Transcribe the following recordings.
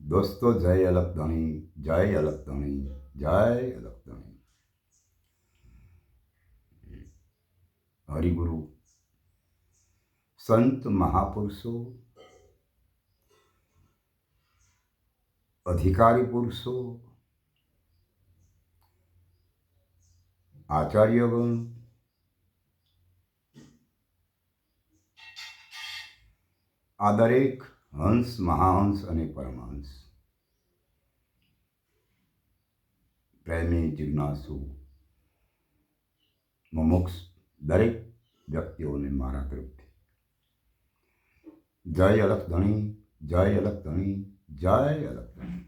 દોસ્તો જય અલકધણી, જય અલકધણી, જય અલકધણી. હરિગુરુ સંત મહાપુરુષો, અધિકારી પુરુષો, આચાર્યગણ, આ દરેક હંસ, મહાહંસ અને પરમહંસ, પ્રેમી, જિજ્ઞાસુ, મુમુક્ષ દરેક વ્યક્તિઓને મારા તરફથી જય અલકધણી, જય અલકધણી, જય અલકધણી.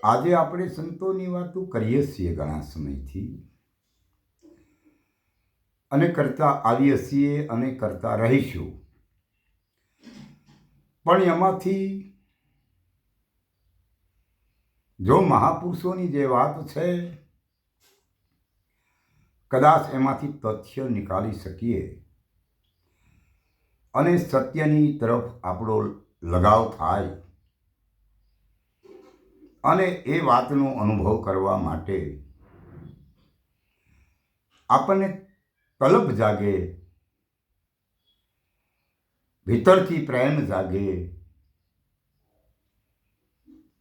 આજે આપણે સંતોની વાતો કરીએ છીએ ઘણા સમયથી, અને કરતા આવીએ છીએ અને કરતા રહીશું. પણ એમાંથી જો મહાપુરુષોની જે વાત છે, કદાચ એમાંથી તથ્ય નીકાળી શકીએ અને સત્યની તરફ આપણો લગાવ થાય અને એ વાતનો અનુભવ કરવા માટે આપણને તલબ જાગે, ભીતરથી પ્રેમ જાગે,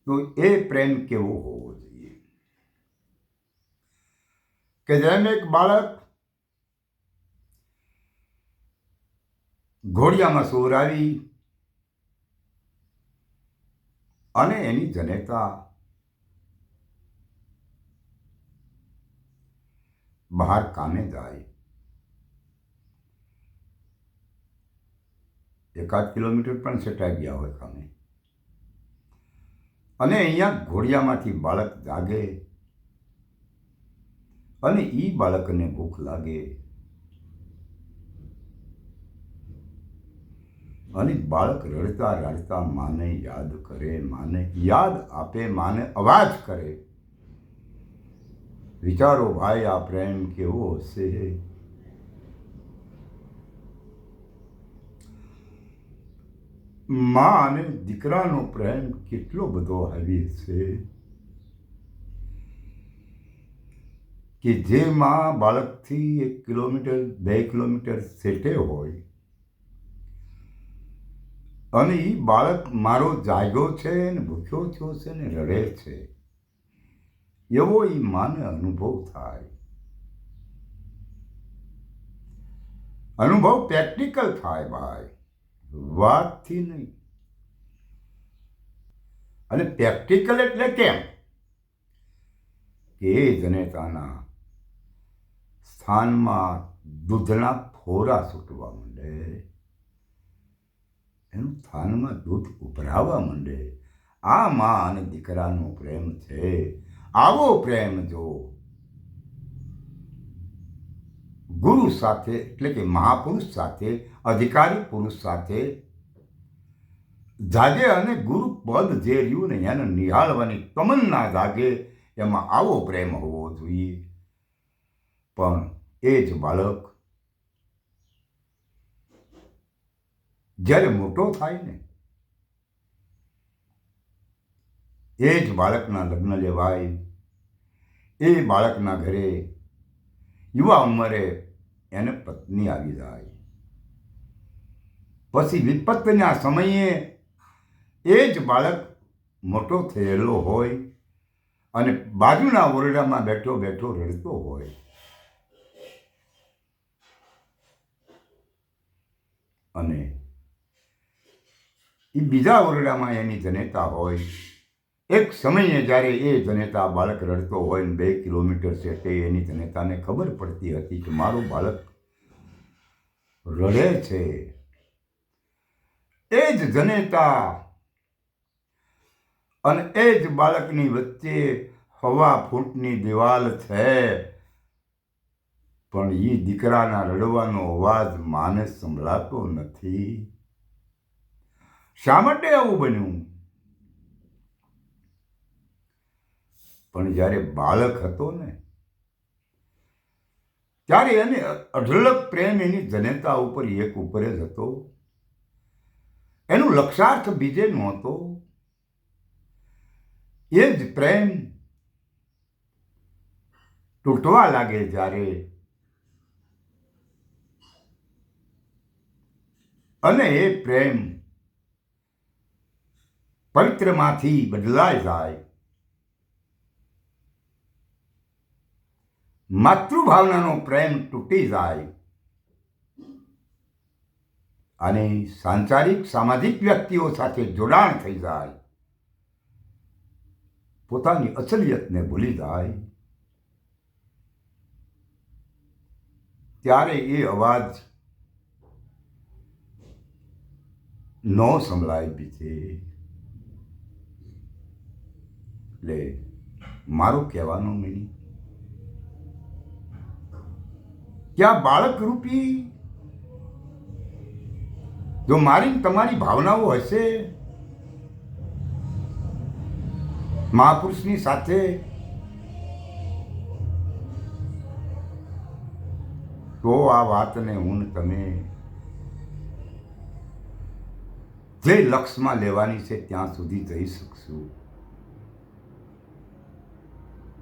તો એ પ્રેમ કેવો હોવો જોઈએ કે જેમ એક બાળક ઘોડિયામાં સોરાવી અને એની જનેતા બહાર કામે જાય, 1-8 કિલોમીટર પણ સેટાઈ ગયા હોય કામે, અને અહીંયા ઘોડિયામાંથી બાળક જાગે અને એ બાળકને ભૂખ લાગે અને બાળક રડતા રડતા માને યાદ કરે, માને યાદ આપે, માને અવાજ કરે. વિચારો ભાઈ, આ પ્રેમ કેવો હશે? માં અને દીકરાનો પ્રેમ કેટલો બધો આવી છે કે જે માં બાળકથી 1 કિલોમીટર 2 કિલોમીટર સેટે હોય અને એ બાળક મારો જાગ્યો છે ને ભૂખ્યો થયો છે ને રડે છે, એવો એ માને અનુભવ થાય. અનુભવ પ્રેક્ટિકલ થાય ભાઈ, વાતથી નહીં. અને પ્રેક્ટિકલ એટલે કેમ કે એ જનેતાના સ્થાનમાં દૂધના ફોરા છૂટવા માંડે, એનું સ્થાનમાં દૂધ ઉભરાવા માંડે. આ માં અને દીકરાનો પ્રેમ છે. આવો પ્રેમ જો ગુરુ સાથે એટલે કે મહાપુરુષ સાથે, અધિકારી પુરુષ સાથે જાગે અને ગુરુ પદ જે રહ્યું ને એને નિહાળવાની તમન્ના જાગે, એમાં આવો પ્રેમ હોવો જોઈએ. પણ એ જ બાળક જ્યારે મોટો થાય ને, એ જ બાળકના લગ્ન લેવાય, એ બાળકના ઘરે યુવા ઉંમરે એને પત્ની આવી જાય, પછી વિપત્તિના સમયે એ જ બાળક મોટો થયેલો હોય અને બાજુના ઓરડામાં બેઠો બેઠો રડતો હોય, અને એ બીજા ઓરડામાં એની જનેતા હોય. એક સમયે જ્યારે એ જનેતા બાળક રડતો હોય ને 2 કિલોમીટર સેટે એની જનેતાને ખબર પડતી હતી કે મારું બાળક રડે છે, એ જ જનેતા અને એ જ બાળકની વચ્ચે 1.5 ફૂટની દિવાલ છે, પણ એ દીકરાના રડવાનો અવાજ માને સંભળાતો નથી. શા માટે આવું બન્યું? પણ જ્યારે બાળક હતો ને, ત્યારે એને અઢળક પ્રેમ એની જનેતા ઉપર એક ઉપર જ હતો. એનું લક્ષાર્થ બીજે નહોતો, એ જ પ્રેમ તૂટવા લાગે જ્યારે, અને એ પ્રેમ પવિત્રમાંથી બદલાઈ જાય, માતૃભાવનાનો પ્રેમ તૂટી જાય અને સાંસારિક સામાજિક વ્યક્તિઓ સાથે જોડાણ થઈ જાય, પોતાની અસલિયતને ભૂલી જાય, ત્યારે એ અવાજ ન સંભળાય બીજે. એટલે મારું કહેવાનો મિનિંગ કે આ બાળક રૂપી જો મારી તમારી ભાવનાઓ હશે મહાપુરુષની સાથે, તો આ વાતને હું ને તમે જે લક્ષ્યમાં લેવાની છે ત્યાં સુધી જઈ શકશું.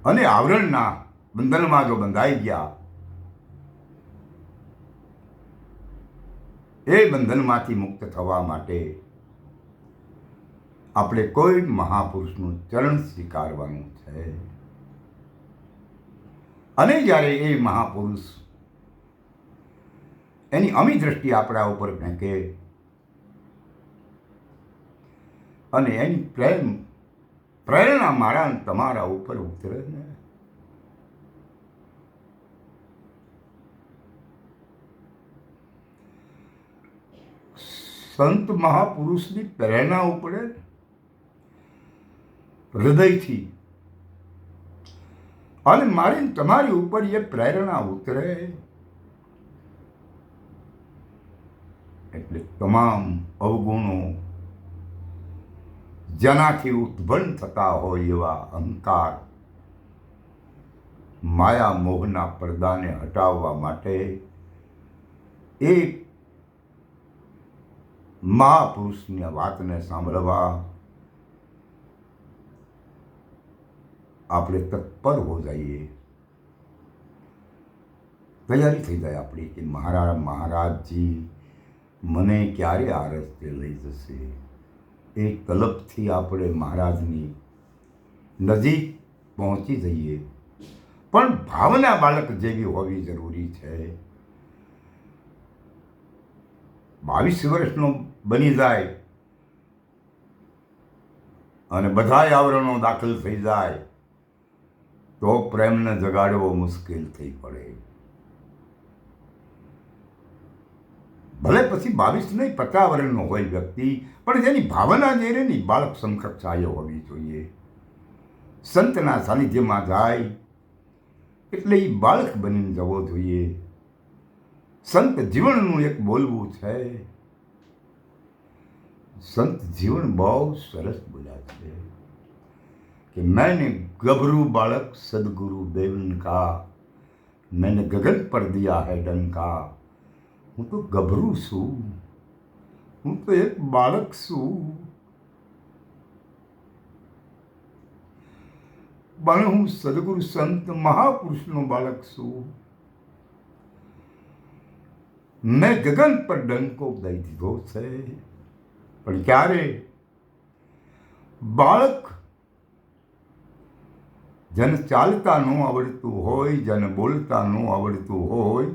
અને આવરણના બંધનમાં જો બંધાઈ ગયા, એ બંધનમાંથી મુક્ત થવા માટે આપણે કોઈ મહાપુરુષનું ચરણ સ્વીકારવાનું છે. અને જ્યારે એ મહાપુરુષ એની અમી દ્રષ્ટિ આપણા ઉપર ફેંકે અને એની પ્રેરણા મારા તમારા ઉપર ઉતરે ને, સંત મહાપુરુષની પ્રેરણા ઉપડે હૃદયથી, અને મારી તમારી ઉપર એ પ્રેરણા ઉતરે એટલે તમામ અવગુણો જેનાથી ઉદ્ભન્ન થતા હોય એવા અહંકાર, માયા મોહના પડદાને હટાવવા માટે એ મહાપુરુષની વાતને સાંભળવા આપણે તત્પર હો જઈએ, તૈયારી થઈ જાય આપણી કે મહારાજજી મને ક્યારે આ રસ્તે લઈ જશે. એ તલબથી આપણે મહારાજની નજીક પહોંચી જઈએ, પણ ભાવના બાળક જેવી હોવી જરૂરી છે. 22 વર્ષનો બની જાય અને બધાય આવરણો દાખલ થઈ જાય તો પ્રેમને જગાડવો મુશ્કેલ થઈ પડે. ભલે પછી 22 નહીં 50 વર્ષનો હોય વ્યક્તિ, પણ જેની ભાવના જે રહે ને બાળક સમકક્ષ આયો હોવી જોઈએ. સંતના સાનિધ્યમાં જાય એટલે એ બાળક બનીને જવો જોઈએ. સંત જીવનનું એક બોલવું છે, સંત જીવન બહુ સરસ બોલ્યા છે કે मैंने गभरू बालक सदगुरु देवन का, मैंने गगन पर दिया है डंका. હું તો ગભરું છું, હું તો એક બાળક છું, પણ હું સદગુરુ સંત મહાપુરુષનો બાળક છું. મેં ગગન પર ડંકો દઈ દીધો છે, પણ ક્યારે બાળક જેને ચાલતા ન આવડતું હોય, જેને બોલતા ન આવડતું હોય,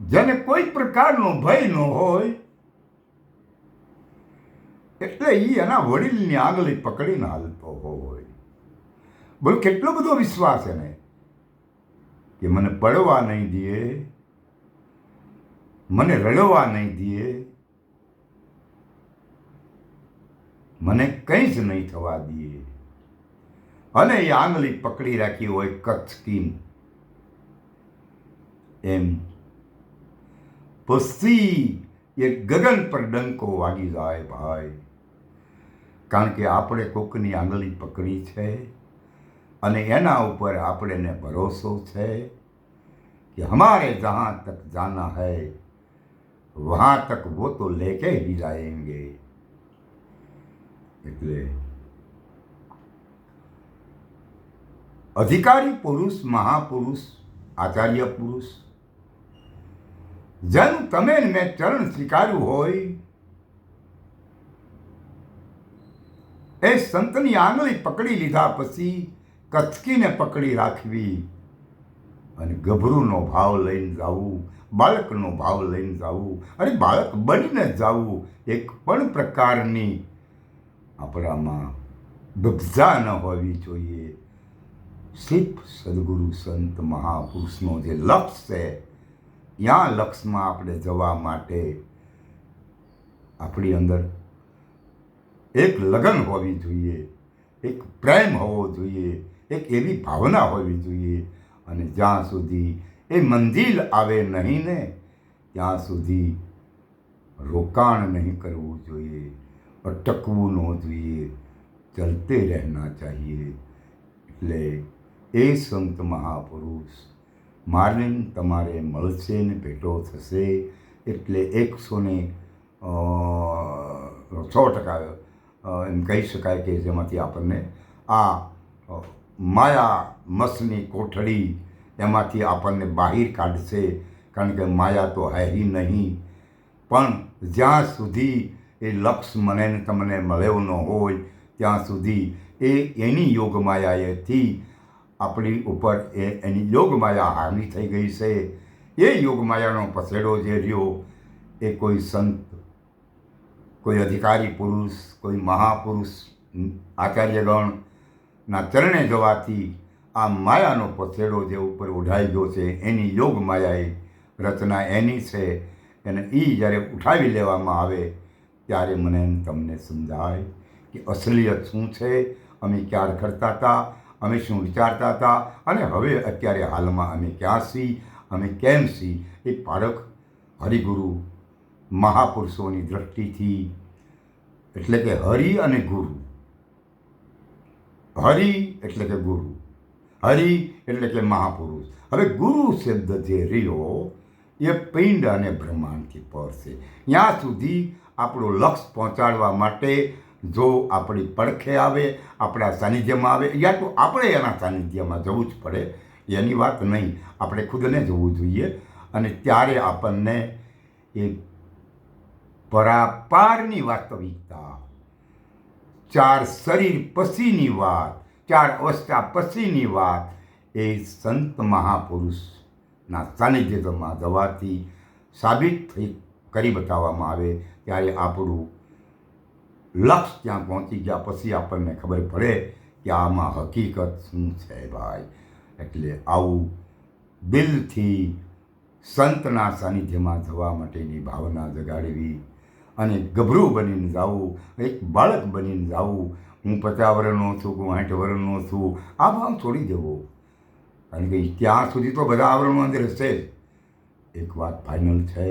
જેને કોઈ પ્રકારનો ભય ન હોય, એટલે એ એના વડીલની આંગળી પકડીને હાલતો હોય. બોલ કેટલો બધો વિશ્વાસ એને કે મને પડવા નહીં દે, મને રડવા નહીં દે, મને કંઈ જ નહીં થવા દે. અને એ આંગળી પકડી રાખી હોય કચ્છકીન, એમ પછી એ ગગન પર ડંકો વાગી જાય ભાઈ. કારણ કે આપણે કોકની આંગળી પકડી છે અને એના ઉપર આપણને ભરોસો છે કે હમારે જહાં તક જાના હૈ वहां तक वो तो लेके ही जाएंगे. એટલે અધિકારી પુરુષ, મહાપુરુષ, આચાર્ય પુરુષ જેનું તમે ને મેં ચરણ સ્વીકાર્યું હોય એ સંતની આંગળી પકડી લીધા પછી કચકીને પકડી રાખવી અને ગભરૂનો ભાવ લઈને જવું, બાળકનો ભાવ લઈને જવું અને બાળક બનીને જવું. એક પણ પ્રકારની આપણામાં દુબજા ન હોવી જોઈએ. સિદ્ધ સદગુરુ સંત મહાપુરુષનો જે લક્ષ્ય છે ત્યાં લક્ષ્યમાં આપણે જવા માટે આપણી અંદર એક લગન હોવી જોઈએ, એક પ્રેમ હોવો જોઈએ, એક એવી ભાવના હોવી જોઈએ. અને જ્યાં સુધી એ મંજિલ આવે નહીં ને ત્યાં સુધી રોકાણ નહીં કરવું જોઈએ, અટકવું ન જોઈએ, ચલતે રહેના ચાહીએ. એટલે એ સંત મહાપુરુષ મારને તમારે મળશે ને ભેટો થશે. એટલે 100% એમ કહી શકાય કે જેમાંથી આપણને આ માયા મસની કોઠડી એમાંથી આપણને બહાર કાઢશે. કારણ કે માયા તો હે ही નહીં. પણ જ્યાં સુધી એ લક્ષ્ય મને ને તમને મળ્યો ન હોય ત્યાં સુધી એની યોગમાયાએથી આપણી ઉપર એની યોગમાયા હાવી થઈ ગઈ છે. એ યોગમાયાનો પસેડો જે રહ્યો એ કોઈ સંત, કોઈ અધિકારી પુરુષ, કોઈ મહાપુરુષ, આચાર્યગણના ચરણે જવાથી આ માયાનો પસેડો જે ઉપર ઉઠાઈ ગયો છે એની યોગ માયાએ રચના એની છે. અને એ જ્યારે ઉઠાવી લેવામાં આવે ત્યારે મને તમને સમજાય કે અસલિયત શું છે, અમે ક્યારે કરતા હતા, અમે શું વિચારતા હતા અને હવે અત્યારે હાલમાં અમે ક્યાં છીએ, અમે કેમ છીએ. એ પારખ હરિગુરુ મહાપુરુષોની દ્રષ્ટિથી, એટલે કે હરિ અને ગુરુ. હરિ એટલે કે ગુરુ, હરિ એટલે કે મહાપુરુષ. હવે ગુરુ શબ્દ જે રહ્યો એ પિંડ અને બ્રહ્માંડથી પર છે. ત્યાં સુધી આપણું લક્ષ્ય પહોંચાડવા માટે જો આપણી પડખે આવે, આપણા સાનિધ્યમાં આવે, યા તો આપણે એના સાનિધ્યમાં જવું જ પડે. એની વાત નહીં, આપણે ખુદને જવું જોઈએ. અને ત્યારે આપણને એ પરાપારની વાસ્તવિકતા, 4 શરીર પછીની વાત, 4 અવસ્થા પછીની વાત એ સંત મહાપુરુષના સાનિધ્યમાં જવાથી સાબિત કરી બતાવવામાં આવે. ત્યારે આપણું લક્ષ્ય ત્યાં પહોંચી ગયા પછી આપણને ખબર પડે કે આમાં હકીકત શું છે ભાઈ. એટલે આવું દિલથી સંતના સાનિધ્યમાં જવા માટેની ભાવના જગાડવી અને ગભરું બનીને જવું, એક બાળક બનીને જવું. હું 50 વર્ષનો છું, હું 60 વર્ષનો છું, આ ભાવ છોડી દેવો. કારણ કે ત્યાં સુધી તો બધા આવરણો અંદર હશે જ. એક વાત ફાઇનલ છે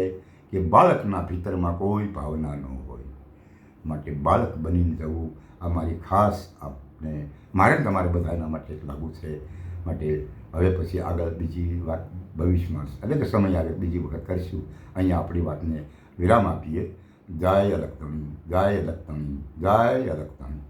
કે બાળકના ભીતરમાં કોઈ ભાવના ન હોય. માટે બાળક બનીને જવું આ મારી ખાસ આપને મારે તમારે બધાના માટે લાગુ છે. માટે હવે પછી આગળ બીજી વાત ભવિષ્યમાં એટલે કે સમય આવે બીજી વખત કરીશું. અહીંયા આપણી વાતને વિરામ આપીએ. જય અલખધણી, જય અલખધણી, જય અલખધણી.